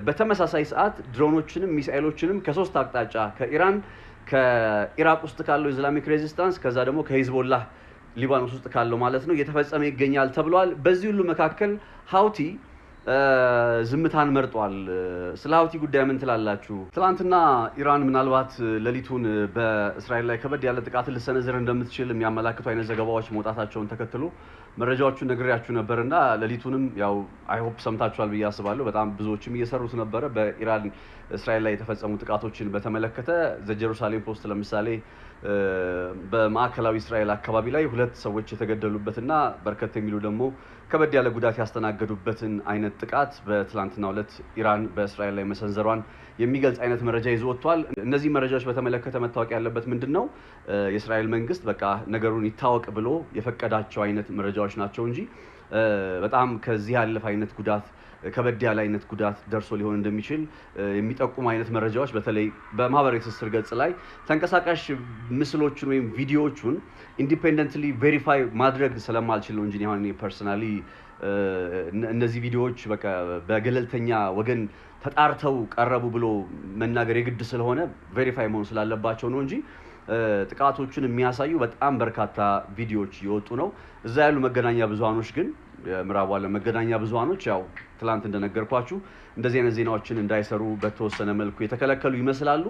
በተመሳሳይ ሰዓት ድሮኖችንም ሚሳኤሎችንም ከሶስት አቅጣጫ ከኢራቅ ውስጥ ካለው ኢስላሚክ ሬዚስታንስ ከዛ ደግሞ ከሂዝቦላህ ሊባኖስ ውስጥ ካለው ማለት ነው እየተፈጸመ ይገኛል ተብሏል። በዚህ ሁሉ መካከል ሃውቲ ዝምታን መርጧል። ስለ ሃውቲ ጉዳይ ምን ትላላችሁ? ትላንትና ኢራን ምናልባት ሌሊቱን በእስራኤል ላይ ከበድ ያለ ጥቃት ልሰነዝር እንደምትችል የሚያመላክቱ አይነት ዘገባዎች መውጣታቸውን ተከትሎ መረጃዎቹን ነግሬያችሁ ነበርና ሌሊቱንም ያው አይ ሆፕ ሰምታችኋል ብዬ አስባለሁ። በጣም ብዙዎችም እየሰሩት ነበር በኢራን እስራኤል ላይ የተፈጸሙ ጥቃቶችን በተመለከተ ዘጀሩሳሌም ፖስት ለምሳሌ በማዕከላዊ እስራኤል አካባቢ ላይ 2 ሰዎች የተገደሉበትና በርከት የሚሉ ደግሞ ከበድ ያለ ጉዳት ያስተናገዱበትን አይነት ጥቃት በትላንትናው ዕለት ኢራን በእስራኤል ላይ መሰንዘሯን የሚገልጽ አይነት መረጃ ይዞ ወጥቷል። እነዚህ መረጃዎች በተመለከተ መታወቅ ያለበት ምንድነው የእስራኤል መንግስት በቃ ነገሩን ይታወቅ ብሎ የፈቀዳቸው አይነት መረጃዎች ናቸው እንጂ በጣም ከዚህ ያለፈ አይነት ጉዳት ከበድ ያለ አይነት ጉዳት ደርሶ ሊሆን እንደሚችል የሚጠቁሙ አይነት መረጃዎች በተለይ በማህበራዊ ትስስር ገጽ ላይ ተንቀሳቃሽ ምስሎችን ወይም ቪዲዮዎችን ኢንዲፔንደንትሊ ቬሪፋይ ማድረግ ስለማልችል ነው እንጂ እኔ ፐርሰናሊ እነዚህ ቪዲዮዎች በቃ በገለልተኛ ወገን ተጣርተው ቀረቡ ብሎ መናገር የግድ ስለሆነ ቬሪፋይ መሆን ስላለባቸው ነው እንጂ ጥቃቶችን የሚያሳዩ በጣም በርካታ ቪዲዮዎች ይወጡ ነው። እዛ ያሉ መገናኛ ብዙሃኖች ግን ምዕራብ ዓለም መገናኛ ብዙሃኖች ያው ትላንት እንደነገርኳችሁ እንደዚህ አይነት ዜናዎችን እንዳይሰሩ በተወሰነ መልኩ የተከለከሉ ይመስላሉ።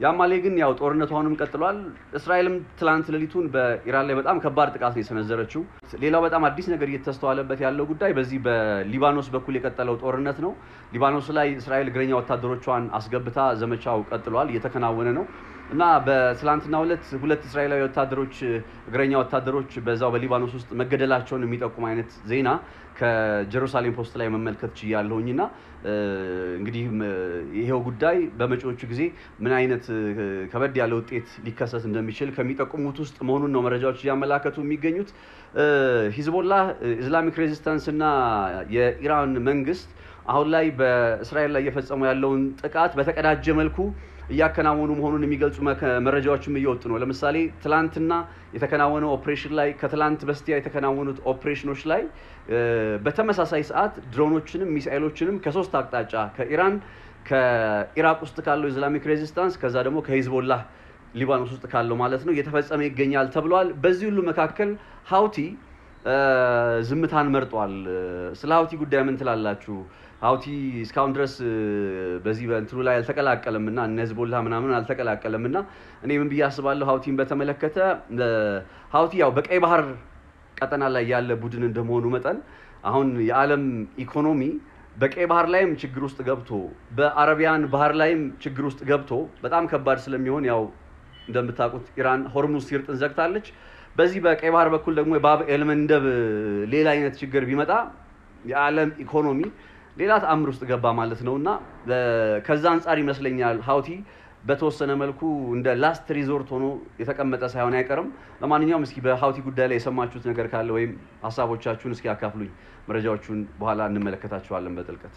ያማሌ ግን ያው ጦርነቱ አሁንም ቀጥሏል። እስራኤልም ትላንት ሌሊቱን በኢራን ላይ በጣም ከባድ ጥቃት ነው የሰነዘረችው። ሌላው በጣም አዲስ ነገር እየተስተዋለበት ያለው ጉዳይ በዚህ በሊባኖስ በኩል የቀጠለው ጦርነት ነው። ሊባኖስ ላይ እስራኤል እግረኛ ወታደሮቿን አስገብታ ዘመቻው ቀጥሏል፣ እየተከናወነ ነው። እና በትላንትናው ዕለት 2 እስራኤላዊ ወታደሮች እግረኛ ወታደሮች በዛው በሊባኖስ ውስጥ መገደላቸውን የሚጠቁም አይነት ዜና ከጀሩሳሌም ፖስት ላይ መመልከት ችያለሁኝና እንግዲህ ይሄው ጉዳይ በመጪዎቹ ጊዜ ምን አይነት ከበድ ያለ ውጤት ሊከሰት እንደሚችል ከሚጠቁሙት ውስጥ መሆኑን ነው መረጃዎች ያመላከቱ የሚገኙት። ሂዝቦላህ ኢስላሚክ ሬዚስታንስ እና የኢራን መንግስት አሁን ላይ በእስራኤል ላይ እየፈጸሙ ያለውን ጥቃት በተቀዳጀ መልኩ እያከናወኑ መሆኑን የሚገልጹ መረጃዎችም እየወጡ ነው። ለምሳሌ ትላንትና የተከናወነው ኦፕሬሽን ላይ ከትላንት በስቲያ የተከናወኑት ኦፕሬሽኖች ላይ በተመሳሳይ ሰዓት ድሮኖችንም ሚሳኤሎችንም ከሶስት አቅጣጫ ከኢራቅ ውስጥ ካለው ኢስላሚክ ሬዚስታንስ ከዛ ደግሞ ከሂዝቦላህ ሊባኖስ ውስጥ ካለው ማለት ነው እየተፈጸመ ይገኛል ተብሏል። በዚህ ሁሉ መካከል ሃውቲ ዝምታን መርጧል። ስለ ሃውቲ ጉዳይ ምን ትላላችሁ? ሃውቲ እስካሁን ድረስ በዚህ በእንትኑ ላይ አልተቀላቀለምና ሂዝቦላህ ምናምን አልተቀላቀለምና እኔ ምን ብዬ አስባለሁ ሃውቲን በተመለከተ ሃውቲ ያው በቀይ ባህር ቀጠና ላይ ያለ ቡድን እንደመሆኑ መጠን አሁን የዓለም ኢኮኖሚ በቀይ ባህር ላይም ችግር ውስጥ ገብቶ በአረቢያን ባህር ላይም ችግር ውስጥ ገብቶ በጣም ከባድ ስለሚሆን ያው እንደምታውቁት ኢራን ሆርሙዝ ሲርጥን ዘግታለች። በዚህ በቀይ ባህር በኩል ደግሞ የባብ ኤልመንደብ ሌላ አይነት ችግር ቢመጣ የዓለም ኢኮኖሚ ሌላ ተአምር ውስጥ ገባ ማለት ነውና ከዛ አንፃር ይመስለኛል ሃውቲ በተወሰነ መልኩ እንደ ላስት ሪዞርት ሆኖ የተቀመጠ ሳይሆን አይቀርም። ለማንኛውም እስኪ በሃውቲ ጉዳይ ላይ የሰማችሁት ነገር ካለ ወይም ሐሳቦቻችሁን እስኪ አካፍሉኝ። መረጃዎቹን በኋላ እንመለከታቸዋለን በጥልቀት።